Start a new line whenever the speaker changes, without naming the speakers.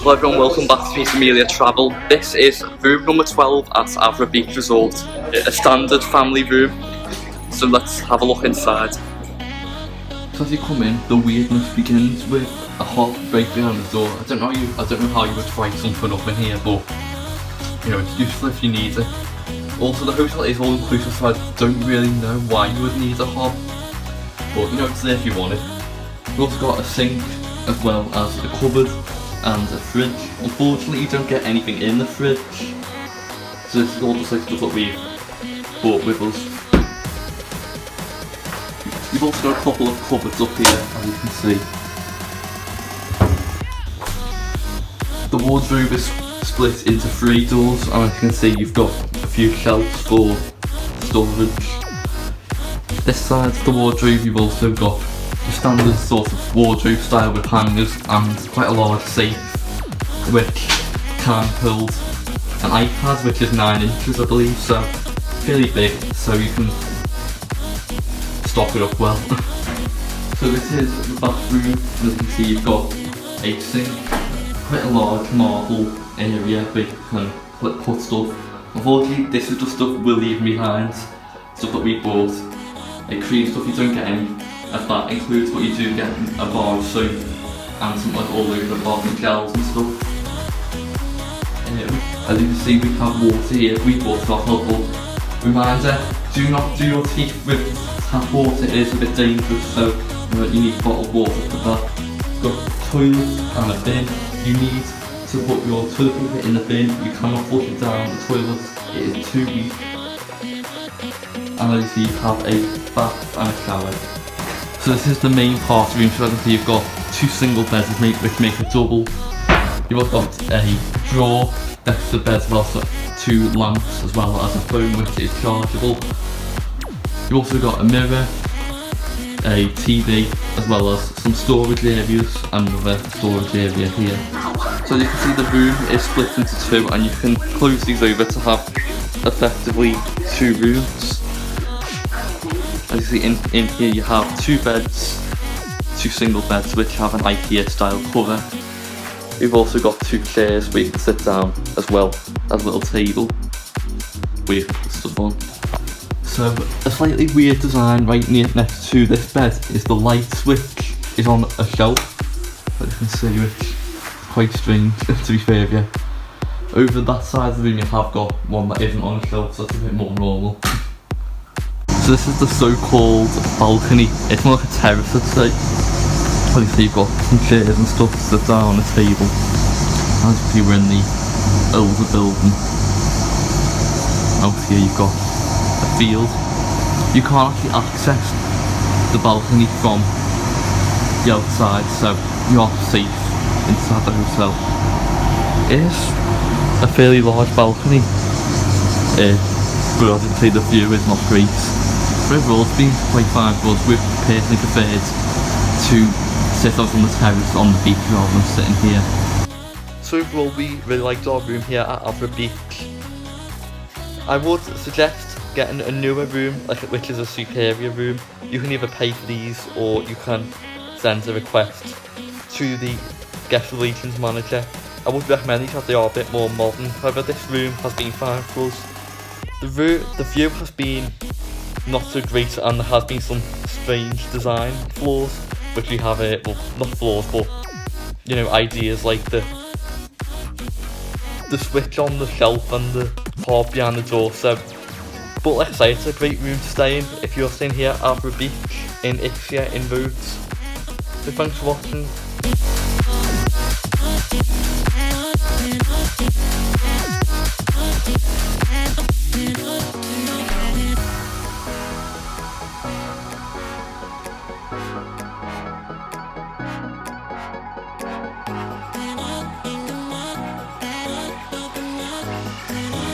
Hello everyone, welcome back to Meet Amelia Travel. This is room number 12 at Avra Beach Resort, a standard family room. So let's have a look inside. So as you come in, the weirdness begins with a HOB right behind the door. I don't know how you would try something up in here, but you know, it's useful if you need it. Also, the hotel is all inclusive, so I don't really know why you would need a HOB, but you know, it's there if you want it. We've also got a sink as well as a cupboard and a fridge. Unfortunately, you don't get anything in the fridge, so this is all just like stuff that we've brought with us. You've also got a couple of cupboards up here, as you can see. The wardrobe is split into 3 doors, and as you can see, you've got a few shelves for storage. This side's the wardrobe. You've also got the standard sort of wardrobe style with hangers and quite a large safe which can hold an iPad, which is 9 inches I believe, so fairly big, so you can stock it up well. So this is the bathroom. As you can see, you've got a sink, quite a large marble area where you can put stuff. Unfortunately, this is the stuff we're leaving behind, stuff that we bought. Like cream stuff, you don't get any of that includes, but you do get a bar of soap and some like all over the bottom gels and stuff. As you can see, we have water here. We bought it off helpful. Reminder, do not do your teeth with tap water, it is a bit dangerous, so you need bottled water for that. Got a toilet and a bin. You need to put your toilet paper in the bin. You cannot flush it down the toilet, it is too weak. And as you see, you have a bath and a shower. So this is the main part of the room. So as you can see, you've got 2 single beds which make a double. You've also got a drawer next to the bed, as well as 2 lamps, as well as a phone which is chargeable. You've also got a mirror, a TV, as well as some storage areas and another storage area here. So as you can see, the room is split into 2, and you can close these over to have effectively 2 rooms. As you see in here, you have 2 beds, 2 single beds which have an Ixia style cover. We've also got 2 chairs where you can sit down, as well as a little table where you can put stuff on. So a slightly weird design right next to this bed is the light switch is on a shelf, as you can see, which is quite strange to be fair with you. Over that side of the room you have got one that isn't on a shelf, so that's a bit more normal. So this is the so-called balcony. It's more like a terrace, I'd say. Obviously you've got some chairs and stuff to sit down on a table. As you see, we're in the older building. Out here you've got a field. You can't actually access the balcony from the outside, so you are safe inside the hotel. It is a fairly large balcony, but as you can see, the view is not great. Overall, it's been quite fine for us. We've personally preferred to sit out on the terrace on the beach rather than sitting here. So overall, we really liked our room here at Avra Beach. I would suggest getting a newer room, which is a superior room. You can either pay for these or you can send a request to the guest relations manager. I would recommend these as they are a bit more modern. However, this room has been fine for us. The view has been not so great, and there has been some strange design flaws which we have, well, not flaws, but you know, ideas like the switch on the shelf and the hob behind the door. So, but like I say, it's a great room to stay in if you're staying here at Avra Beach in Ixia in Rhodes. So thanks for watching.